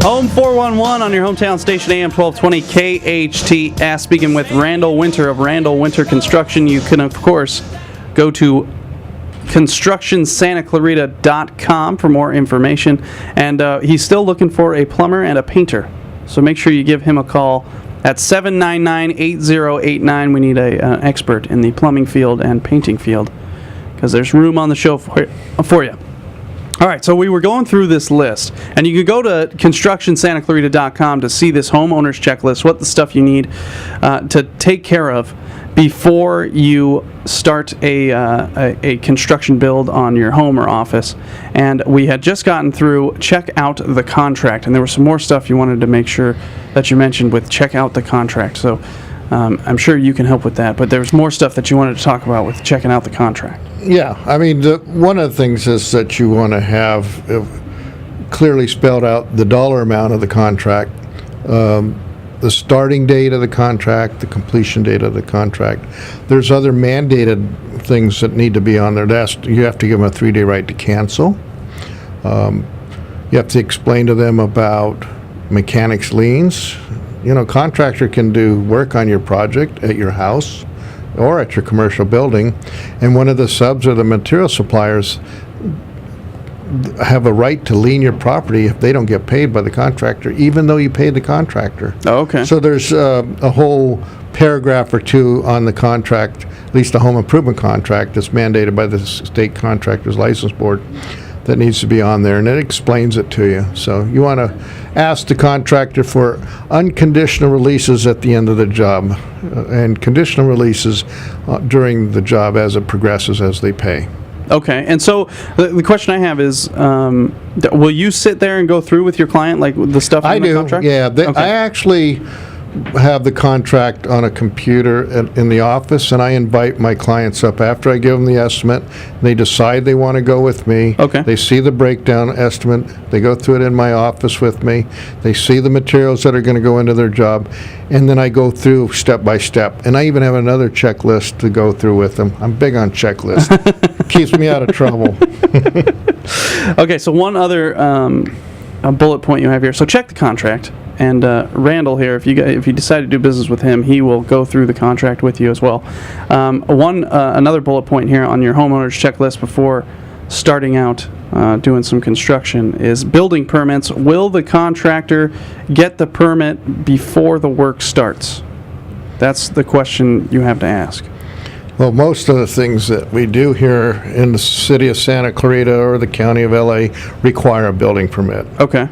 Home 411 on your hometown station, AM 1220 KHTS. Speaking with Randal Winter of Randal Winter Construction. You can, of course, go to constructionsantaclarita.com for more information. And he's still looking for a plumber and a painter. So make sure you give him a call at 799-8089. We need an expert in the plumbing field and painting field because there's room on the show for you. All right, so we were going through this list, and you can go to constructionsantaclarita.com to see this homeowner's checklist, what the stuff you need to take care of before you start a construction build on your home or office. And we had just gotten through check out the contract, and there was some more stuff you wanted to make sure that you mentioned with check out the contract. So I'm sure you can help with that, but there was more stuff that you wanted to talk about with checking out the contract. Yeah, I mean, one of the things is that you want to have clearly spelled out the dollar amount of the contract, the starting date of the contract, the completion date of the contract. There's other mandated things that need to be on there. You have to give them a 3-day right to cancel. You have to explain to them about mechanics liens. You know, contractor can do work on your project at your house or at your commercial building, and one of the subs or the material suppliers have a right to lien your property if they don't get paid by the contractor, even though you paid the contractor. Oh, okay. So there's a whole paragraph or two on the contract, at least the home improvement contract that's mandated by the State Contractors License Board, that needs to be on there, and it explains it to you. So you want to ask the contractor for unconditional releases at the end of the job and conditional releases during the job as it progresses, as they pay. Okay, and so the question I have is, will you sit there and go through with your client, like the stuff in the contract? Yeah. Okay. I actually have the contract on a computer in the office, and I invite my clients up after I give them the estimate. They decide they want to go with me. Okay. They see the breakdown estimate. They go through it in my office with me. They see the materials that are going to go into their job, and then I go through step by step. And I even have another checklist to go through with them. I'm big on checklists. Keeps me out of trouble. Okay, so one other a bullet point you have here. So check the contract. And Randal here, if you decide to do business with him, he will go through the contract with you as well. Another bullet point here on your homeowner's checklist before starting out doing some construction is building permits. Will the contractor get the permit before the work starts? That's the question you have to ask. Well, most of the things that we do here in the city of Santa Clarita or the county of LA require a building permit. Okay.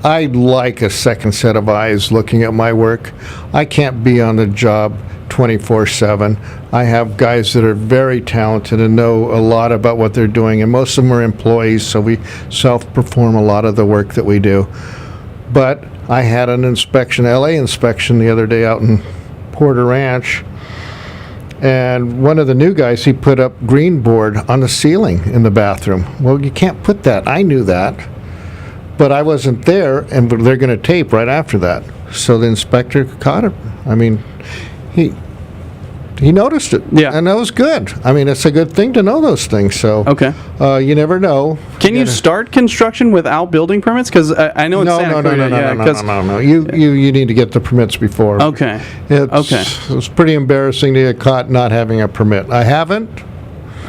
I like a second set of eyes looking at my work. I can't be on the job 24/7. I have guys that are very talented and know a lot about what they're doing, and most of them are employees, so we self-perform a lot of the work that we do. But I had an inspection, LA inspection, the other day out in Porter Ranch, and one of the new guys, he put up green board on the ceiling in the bathroom. Well, you can't put that. I knew that. But I wasn't there, and they're going to tape right after that. So the inspector caught it. I mean, he noticed it. Yeah. And that was good. I mean, it's a good thing to know those things. So okay. You never know. Can you start construction without building permits? Because I know in Santa Clarita, No. You need to get the permits before. Okay. It's pretty embarrassing to get caught not having a permit. I haven't.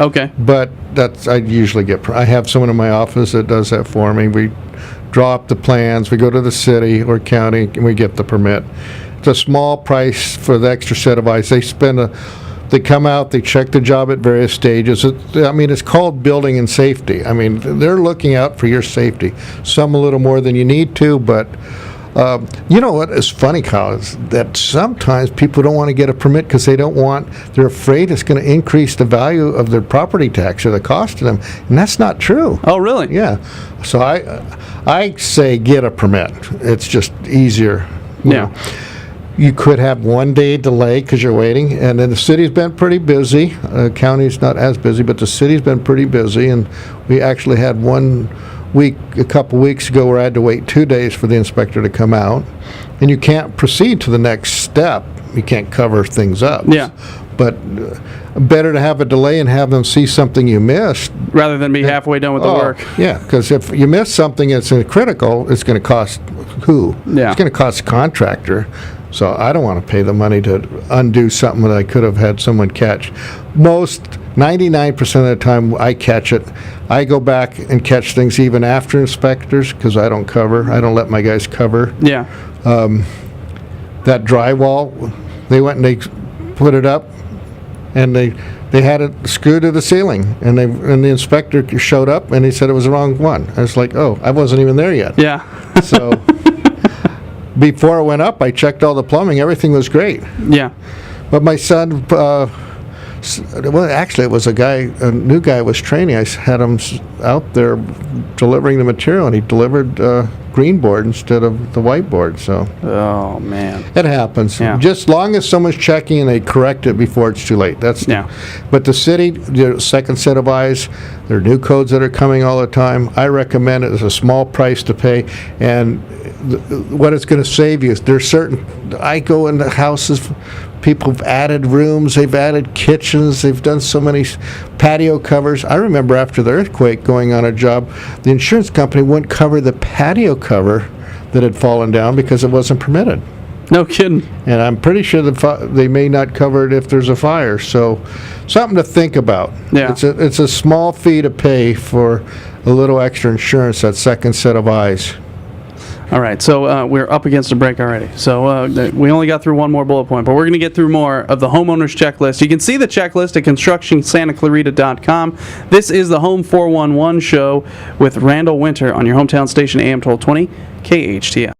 Okay. But I usually get. I have someone in my office that does that for me. We draw up the plans, we go to the city or county, and we get the permit. It's a small price for the extra set of eyes. They come out, they check the job at various stages. It's called building and safety. I mean, they're looking out for your safety. Some a little more than you need to, but you know what is funny, Kyle, is that sometimes people don't want to get a permit because they're afraid it's going to increase the value of their property tax or the cost to them, and that's not true. Oh, really? Yeah. So I say get a permit. It's just easier. Yeah. You could have 1 day delay because you're waiting, and then the city's been pretty busy. County's not as busy, but the city's been pretty busy, and we actually had a couple weeks ago where I had to wait 2 days for the inspector to come out, and you can't proceed to the next step. You can't cover things up. Yeah. but better to have a delay and have them see something you missed. Rather than be halfway done with the work. Yeah, because if you miss something that's critical, it's going to cost who? Yeah. It's going to cost the contractor. So I don't want to pay the money to undo something that I could have had someone catch. 99% of the time I catch it. I go back and catch things even after inspectors because I don't cover. I don't let my guys cover. Yeah. That drywall, they went and they put it up, and they had it screwed to the ceiling, and the inspector showed up and he said it was the wrong one. I was like, oh, I wasn't even there yet. Yeah. So before it went up, I checked all the plumbing. Everything was great. Yeah. But my son, well, actually, it was a new guy was training. I had him out there delivering the material, and he delivered green board instead of the whiteboard. So, Oh, man. it happens. Yeah. Just long as someone's checking and they correct it before it's too late. Yeah. But the city, the second set of eyes, there are new codes that are coming all the time. I recommend it as a small price to pay, and what it's going to save you is there's certain. I go into houses. People have added rooms, they've added kitchens, they've done so many patio covers. I remember after the earthquake going on a job, the insurance company wouldn't cover the patio cover that had fallen down because it wasn't permitted. No kidding. And I'm pretty sure they may not cover it if there's a fire. So something to think about. Yeah. It's a small fee to pay for a little extra insurance, that second set of eyes. All right, so we're up against a break already. So we only got through one more bullet point, but we're going to get through more of the homeowner's checklist. You can see the checklist at constructionsantaclarita.com. This is the Home 411 show with Randal Winter on your hometown station AM 1220 KHTF.